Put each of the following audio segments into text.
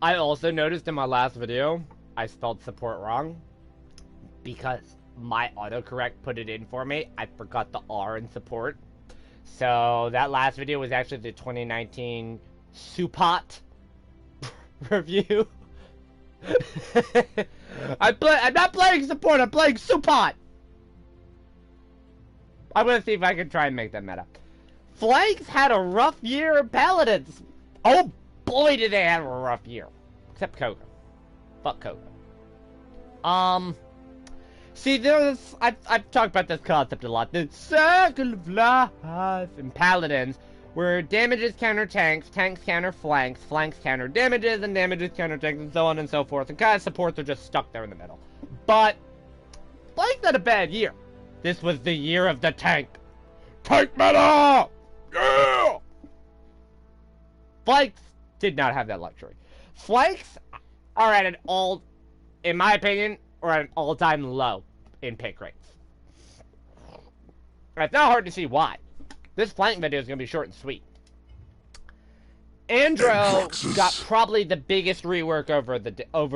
I also noticed in my last video, I spelled support wrong because my autocorrect put it in for me. I forgot the R in support. So that last video was actually the 2019 Supot review. I'm not playing support, I'm playing Supot. I'm gonna see if I can try and make that meta. Flanks had a rough year. Paladins, oh boy, did they have a rough year. Except Koga. Fuck Koga. See, I've talked about this concept a lot. The circle of life in Paladins, where damages counter tanks, tanks counter flanks, flanks counter damages, and damages counter tanks, and so on and so forth. And kind of supports are just stuck there in the middle. But Flanks had a bad year. This was the year of the tank. Tank meta! Yeah! Flanks did not have that luxury. Flanks are at an in my opinion, are at an all-time low in pick rates. And it's not hard to see why. This flank video is going to be short and sweet. Andro got probably the biggest rework over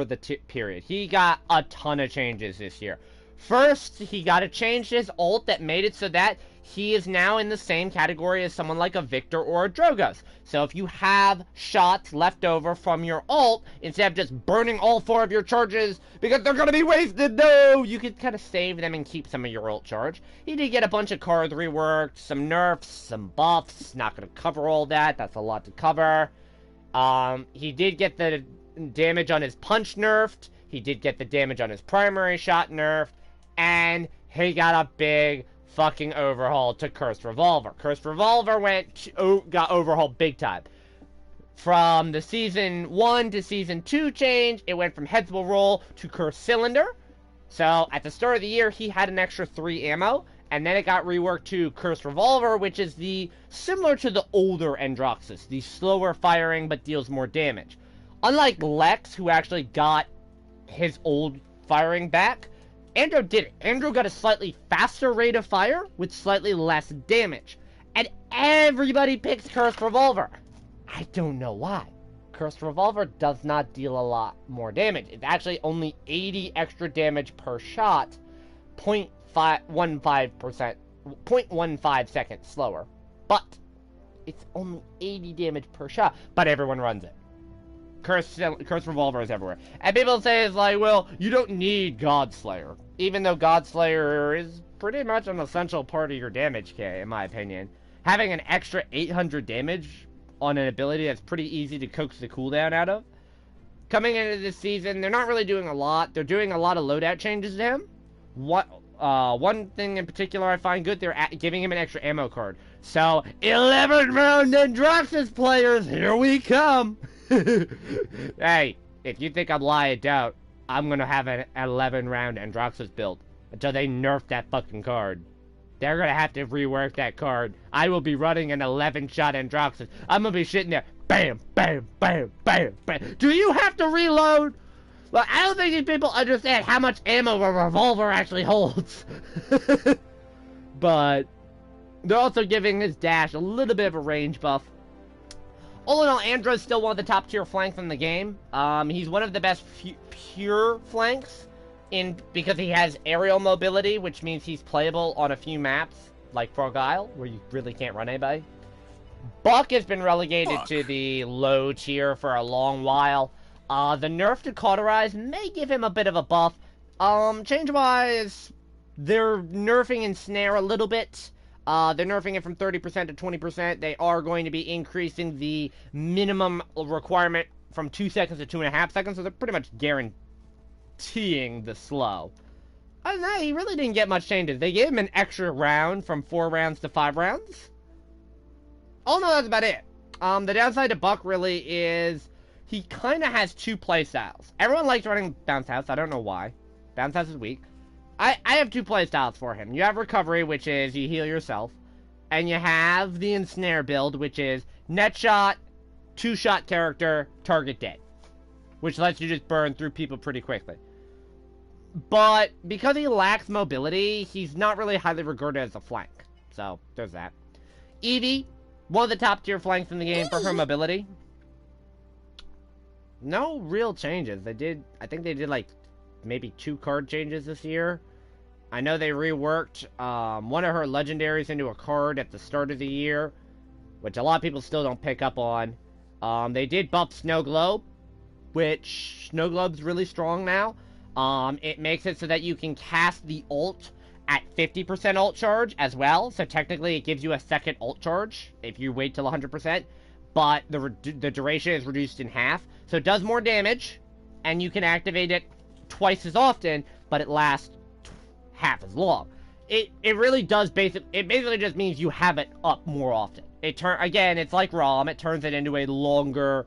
the period. He got a ton of changes this year. First, he got to change his ult that made it so that he is now in the same category as someone like a Victor or a Drogoz. So if you have shots left over from your ult, instead of just burning all 4 of your charges because they're going to be wasted, no! You can kind of save them and keep some of your ult charge. He did get a bunch of cards reworked, some nerfs, some buffs. Not going to cover all that. That's a lot to cover. He did get the damage on his punch nerfed. He did get the damage on his primary shot nerfed. And he got a big fucking overhaul to Cursed Revolver. Cursed Revolver got overhauled big time. From the Season 1 to Season 2 change, it went from Headsable Roll to Cursed Cylinder. So, at the start of the year, he had an extra 3 ammo, and then it got reworked to Cursed Revolver, which is similar to the older Androxus, the slower firing but deals more damage. Unlike Lex, who actually got his old firing back, Andro did it. Andro got a slightly faster rate of fire with slightly less damage. And everybody picks Cursed Revolver. I don't know why. Cursed Revolver does not deal a lot more damage. It's actually only 80 extra damage per shot, 0.15 seconds slower. But it's only 80 damage per shot, but everyone runs it. Cursed Revolver is everywhere. And people say it's like, well, you don't need Godslayer. Even though Godslayer is pretty much an essential part of your damage K, in my opinion. Having an extra 800 damage on an ability that's pretty easy to coax the cooldown out of. Coming into this season, they're not really doing a lot. They're doing a lot of loadout changes to him. One thing in particular I find good, they're giving him an extra ammo card. So, 11 round Androxus players, here we come! Hey, if you think I'm lying down, I'm gonna have an 11 round Androxus build until they nerf that fucking card. They're gonna have to rework that card. I will be running an 11 shot Androxus. I'm gonna be sitting there, bam, bam, bam, bam, bam. Do you have to reload? Well, I don't think these people understand how much ammo a revolver actually holds. But they're also giving his dash a little bit of a range buff. All in all, Andro's still one of the top tier flanks in the game. He's one of the best pure flanks because he has aerial mobility, which means he's playable on a few maps, like Frog Isle, where you really can't run anybody. Buck has been relegated to the low tier for a long while. The nerf to Cauterize may give him a bit of a buff. Change-wise, they're nerfing Ensnare a little bit. They're nerfing it from 30% to 20%. They are going to be increasing the minimum requirement from 2 seconds to 2.5 seconds, so they're pretty much guaranteeing the slow. Other than that, he really didn't get much changes. They gave him an extra round from 4 rounds to 5 rounds. Oh no, that's about it. The downside to Buck really is he kind of has 2 playstyles. Everyone likes running Bounce House. I don't know why. Bounce House is weak. I have 2 playstyles for him. You have Recovery, which is you heal yourself. And you have the Ensnare build, which is net shot, 2-shot character, target dead. Which lets you just burn through people pretty quickly. But because he lacks mobility, he's not really highly regarded as a flank. So, there's that. Eevee, one of the top tier flanks in the game for her mobility. No real changes. I think they did like maybe 2 card changes this year. I know they reworked one of her legendaries into a card at the start of the year, which a lot of people still don't pick up on. They did buff Snow Globe, which Snow Globe's really strong now. It makes it so that you can cast the ult at 50% ult charge as well, so technically it gives you a second ult charge if you wait till 100%, but the duration is reduced in half, so it does more damage, and you can activate it twice as often, but it lasts half as long. It really does it basically just means you have it up more often. Again, it's like ROM, it turns it into a longer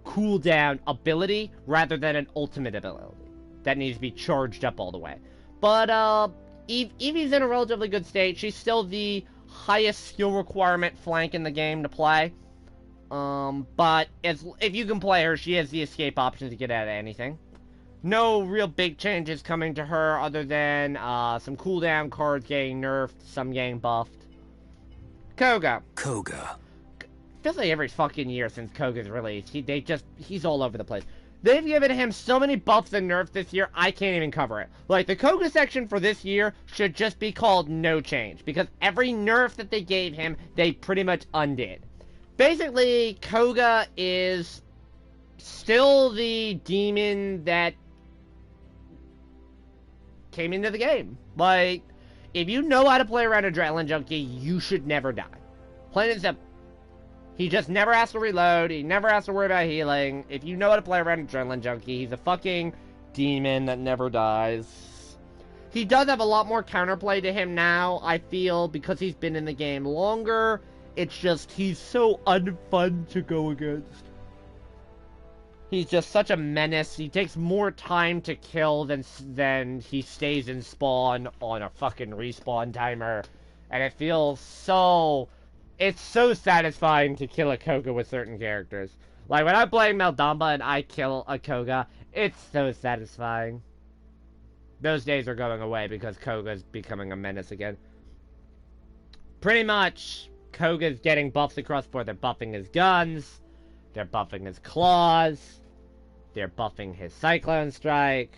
cooldown ability rather than an ultimate ability that needs to be charged up all the way. But Eevee's in a relatively good state. She's still the highest skill requirement flank in the game to play. But if you can play her, she has the escape option to get out of anything. No real big changes coming to her other than some cooldown cards getting nerfed, some getting buffed. Koga. Feels like every fucking year since Koga's released, he's all over the place. They've given him so many buffs and nerfs this year, I can't even cover it. Like, the Koga section for this year should just be called No Change, because every nerf that they gave him, they pretty much undid. Basically, Koga is still the demon that came into the game. Like, if you know how to play around Adrenaline Junkie, you should never die. Plain and simple. He just never has to reload, he never has to worry about healing. If you know how to play around Adrenaline Junkie, he's a fucking demon that never dies. He does have a lot more counterplay to him now, I feel, because he's been in the game longer. It's just, he's so unfun to go against. He's just such a menace. He takes more time to kill than he stays in spawn on a fucking respawn timer. And it feels so... It's so satisfying to kill a Koga with certain characters. Like, when I'm playing Meldamba and I kill a Koga, it's so satisfying. Those days are going away because Koga's becoming a menace again. Pretty much, Koga's getting buffs across the board. They're buffing his guns. They're buffing his claws. They're buffing his Cyclone Strike.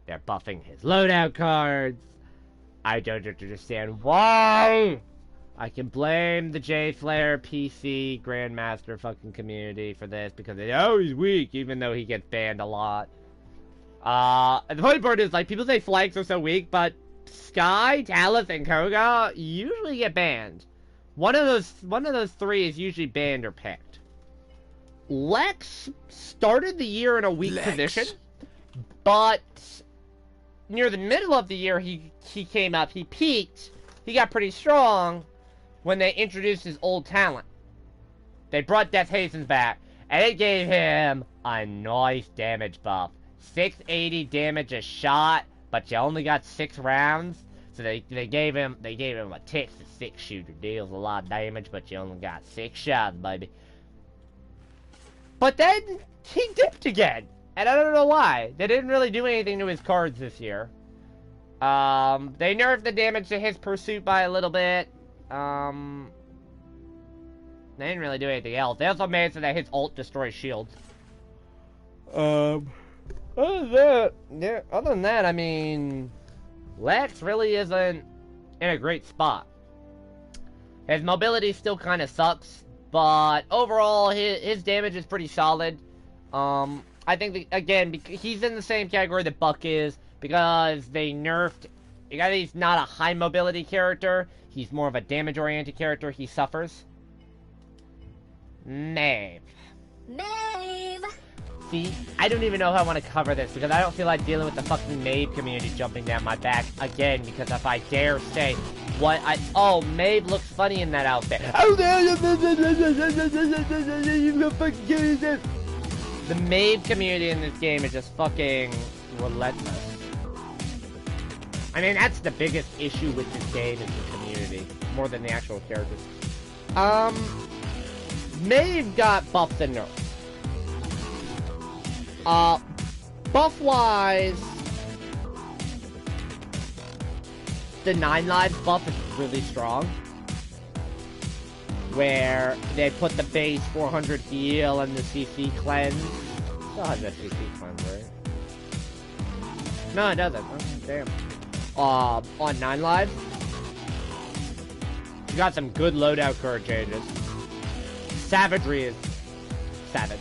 They're buffing his loadout cards. I don't understand why! I can blame the J-Flare PC Grandmaster fucking community for this because they know he's weak, even though he gets banned a lot. And the funny part is, like, people say flanks are so weak, but Skye, Talus, and Koga usually get banned. One of those three is usually banned or picked. Lex started the year in a weak position, but near the middle of the year he came up, he peaked, he got pretty strong when they introduced his old talent. They brought Death Hastens back, and it gave him a nice damage buff. 680 damage a shot, but you only got 6 rounds. So they gave him a Texas 6-shooter. Deals a lot of damage, but you only got 6 shots, baby. But then he dipped again, and I don't know why. They didn't really do anything to his cards this year. They nerfed the damage to his pursuit by a little bit. They didn't really do anything else. They also made it so that his ult destroys shields. Other than that, I mean, Lex really isn't in a great spot. His mobility still kind of sucks, but overall, his damage is pretty solid. I think, again, he's in the same category that Buck is, because they nerfed... Because he's not a high mobility character, he's more of a damage-oriented character, he suffers. Maeve. See, I don't even know how I want to cover this, because I don't feel like dealing with the fucking Maeve community jumping down my back again, because if I dare say what oh, Maeve looks funny in that outfit. The Maeve community in this game is just fucking relentless. I mean, that's the biggest issue with this game, is the community, more than the actual characters. Maeve got buffs and nerfs. Buff-wise, the 9 lives buff is really strong, where they put the base 400 heal and the CC cleanse Still has SCP funds, right? No, it doesn't. Oh, damn. On 9 lives, you got some good loadout card changes. Savagery is savage.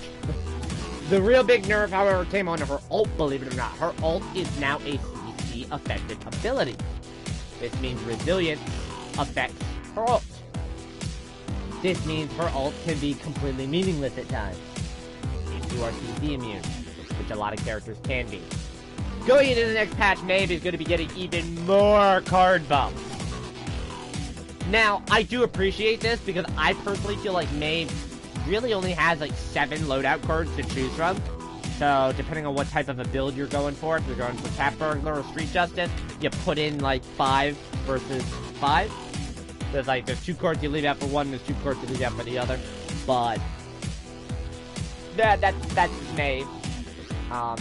The real big nerf, however, came onto her ult, believe it or not. Her ult is now a CC affected ability. This means resilience affects her ult. This means her ult can be completely meaningless at times if you are CC immune, which a lot of characters can be. Going into the next patch, Maeve is going to be getting even more card bumps. Now, I do appreciate this because I personally feel like Maeve really only has like 7 loadout cards to choose from. So, depending on what type of a build you're going for, if you're going for Cat Burglar or Street Justice, you put in like 5 versus 5. There's 2 cards you leave out for one, there's 2 cards you leave out for the other. But that's Maeve.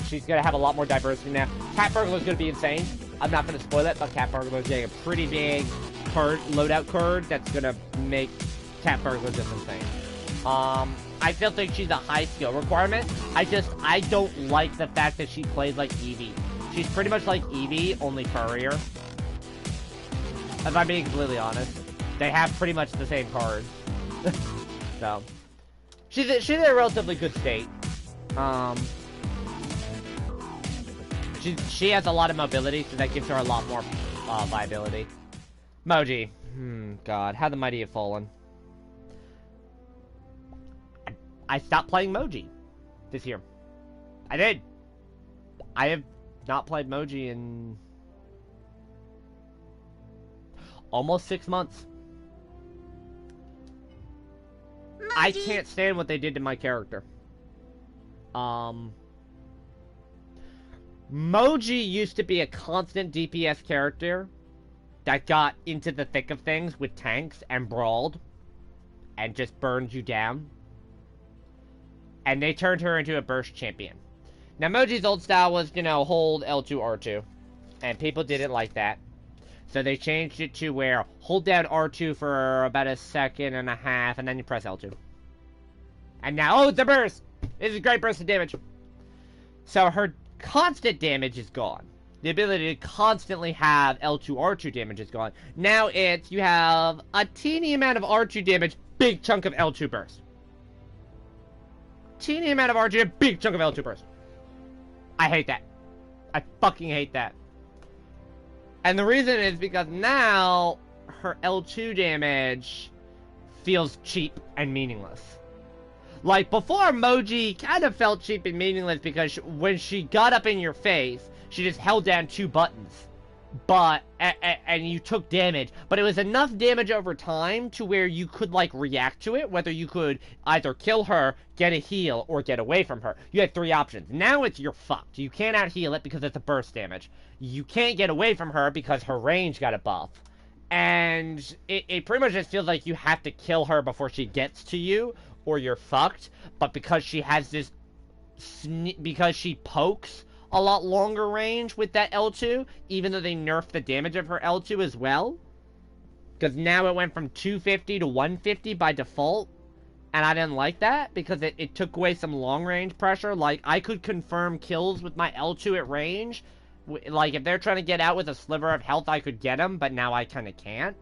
She's gonna have a lot more diversity now. Cat Burglar is gonna be insane. I'm not gonna spoil it, but Cat Burglar is getting a pretty big loadout card that's gonna make Cat Burglar just insane. I still think she's a high skill requirement. I don't like the fact that she plays like Eevee. She's pretty much like Eevee, only furrier. If I'm being completely honest. They have pretty much the same cards. So. She's in a relatively good state. She has a lot of mobility, so that gives her a lot more viability. Moji. God, how the mighty have fallen. I stopped playing Moji this year. I did. I have not played Moji in almost 6 months. Moji. I can't stand what they did to my character. Moji used to be a constant DPS character that got into the thick of things with tanks and brawled and just burned you down. And they turned her into a burst champion. Now, Moji's old style was, hold L2, R2. And people didn't like that. So they changed it to where hold down R2 for about a second and a half, and then you press L2. And now, oh, it's a burst! It's a great burst of damage. So her constant damage is gone. The ability to constantly have L2, R2 damage is gone. Now you have a teeny amount of R2 damage, big chunk of L2 burst. Teeny amount of R2, big chunk of L2 burst. I hate that. I fucking hate that. And the reason is because now her L2 damage feels cheap and meaningless. Like, before, Moji kind of felt cheap and meaningless because when she got up in your face, she just held down 2 buttons. And you took damage. But it was enough damage over time to where you could, like, react to it. Whether you could either kill her, get a heal, or get away from her. You had 3 options. Now you're fucked. You can't out-heal it because it's a burst damage. You can't get away from her because her range got a buff. And it pretty much just feels like you have to kill her before she gets to you, or you're fucked. But because she has this... because she pokes a lot longer range with that L2, even though they nerfed the damage of her L2 as well. Because now it went from 250 to 150 by default. And I didn't like that, because it took away some long-range pressure. Like, I could confirm kills with my L2 at range. Like, if they're trying to get out with a sliver of health, I could get them, but now I kind of can't.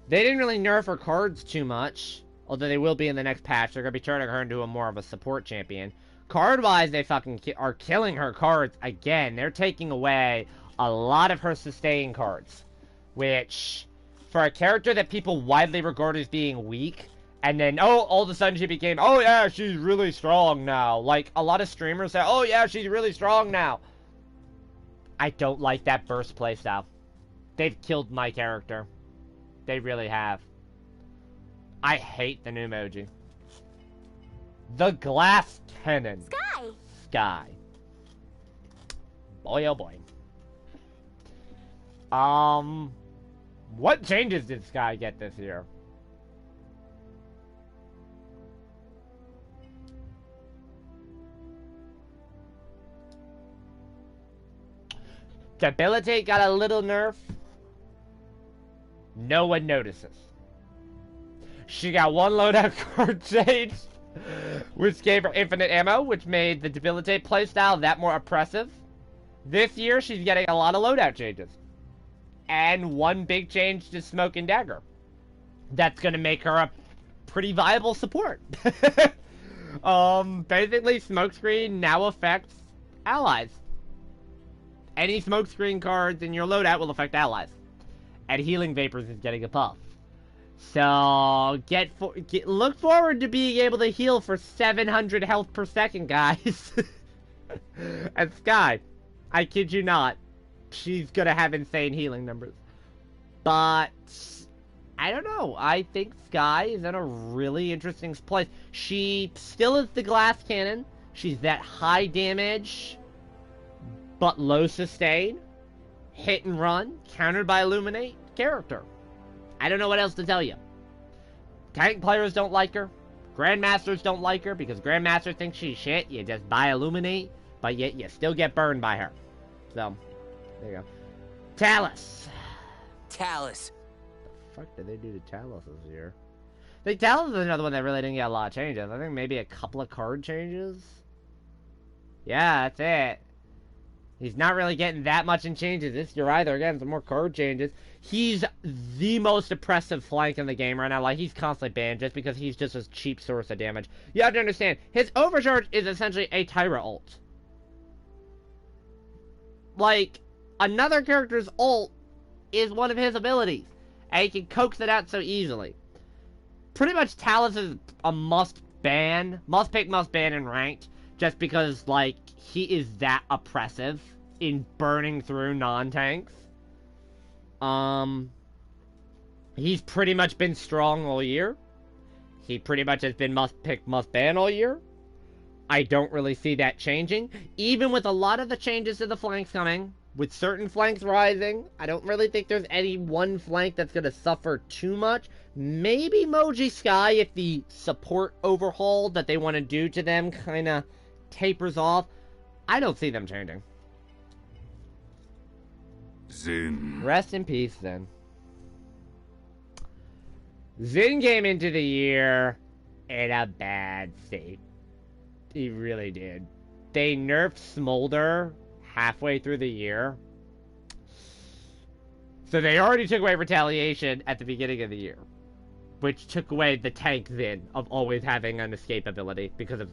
They didn't really nerf her cards too much, although they will be in the next patch. They're going to be turning her into more of a support champion. Card-wise, they fucking are killing her cards again. They're taking away a lot of her sustain cards, which, for a character that people widely regard as being weak, and then, oh, all of a sudden she became, oh yeah, she's really strong now. Like, a lot of streamers say, oh yeah, she's really strong now. I don't like that burst playstyle. They've killed my character. They really have. I hate the new emoji. The glass cannon. Sky. Boy, oh boy. What changes did Sky get this year? Debilitate got a little nerf. No one notices. She got 1 loadout card change. which gave her infinite ammo, which made the Debilitate playstyle that more oppressive. This year, she's getting a lot of loadout changes. And one big change to Smoke and Dagger. That's going to make her a pretty viable support. Basically, Smokescreen now affects allies. Any Smokescreen cards in your loadout will affect allies. And Healing Vapors is getting a buff. So, look forward to being able to heal for 700 health per second, guys. And Skye, I kid you not, she's gonna have insane healing numbers. But, I don't know. I think Skye is in a really interesting place. She still is the glass cannon. She's that high damage, but low sustain, hit and run, countered by Illuminate character. I don't know what else to tell you. Tank players don't like her. Grandmasters don't like her because Grandmaster thinks she's shit. You just buy Illuminate, but yet you still get burned by her. So, there you go. Talus. Talus. The fuck did they do to Talus this year? I think Talus is another one that really didn't get a lot of changes. I think maybe a couple of card changes. Yeah, that's it. He's not really getting that much in changes this year either. Again, some more card changes. He's the most oppressive flank in the game right now. Like, he's constantly banned just because he's just a cheap source of damage. You have to understand, his overcharge is essentially a Tyra ult. Like, another character's ult is one of his abilities. And he can coax it out so easily. Pretty much Talus is a must ban. Must pick, must ban in ranked. Just because, like, he is that oppressive in burning through non-tanks. He's pretty much been strong all year. He pretty much has been must pick, must ban all year. I don't really see that changing. Even with a lot of the changes to the flanks coming, with certain flanks rising, I don't really think there's any one flank that's going to suffer too much. Maybe Moji Skye, if the support overhaul that they want to do to them kind of tapers off. I don't see them changing. Zin. Rest in peace, then. Zin came into the year in a bad state. He really did. They nerfed Smolder halfway through the year. So they already took away Retaliation at the beginning of the year. Which took away the tank Zin of always having an escape ability because of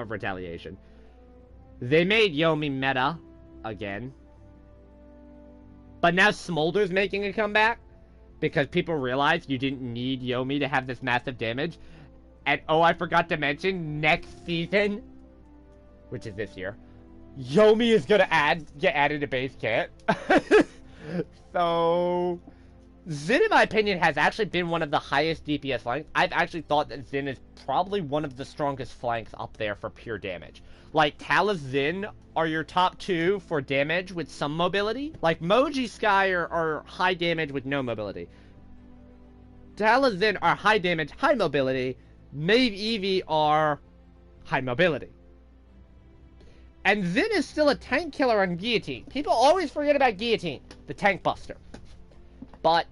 Retaliation. They made Yomi meta again. But now Smolder's making a comeback because people realize you didn't need Yomi to have this massive damage. And oh, I forgot to mention, next season, which is this year, Yomi is gonna get added to base kit. So, Zin, in my opinion, has actually been one of the highest DPS flanks. I've actually thought that Zin is probably one of the strongest flanks up there for pure damage. Like, Talus, Zin are your top two for damage with some mobility. Like, Moji Skye are high damage with no mobility. Talus, Zin are high damage, high mobility. Maeve, Eevee are high mobility. And Zin is still a tank killer on Guillotine. People always forget about Guillotine, the tank buster. But,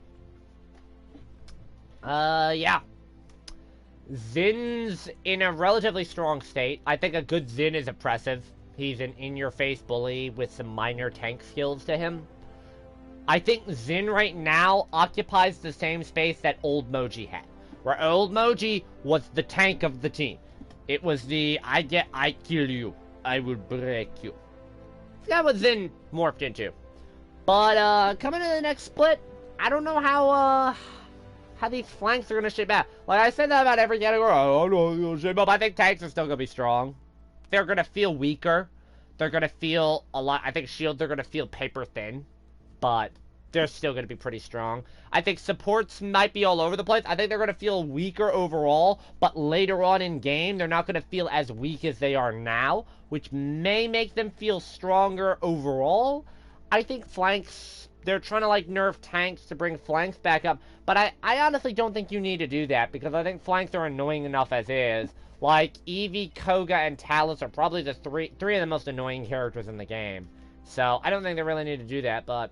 yeah. Zin's in a relatively strong state. I think a good Zin is oppressive. He's an in-your-face bully with some minor tank skills to him. I think Zin right now occupies the same space that old Moji had. Where old Moji was the tank of the team. It was the, I kill you. I will break you. That's what Zin morphed into. But, coming to the next split, I don't know how these flanks are going to shape out. Like, I said that about every category. I don't know how they're going to shape up. I think tanks are still going to be strong. They're going to feel weaker. They're going to feel a lot... I think shields are going to feel paper thin. But they're still going to be pretty strong. I think supports might be all over the place. I think they're going to feel weaker overall. But later on in game, they're not going to feel as weak as they are now. Which may make them feel stronger overall. I think flanks... They're trying to, like, nerf tanks to bring flanks back up. But I honestly don't think you need to do that. Because I think flanks are annoying enough as is. Like, Eevee, Koga, and Talus are probably the three of the most annoying characters in the game. So, I don't think they really need to do that. But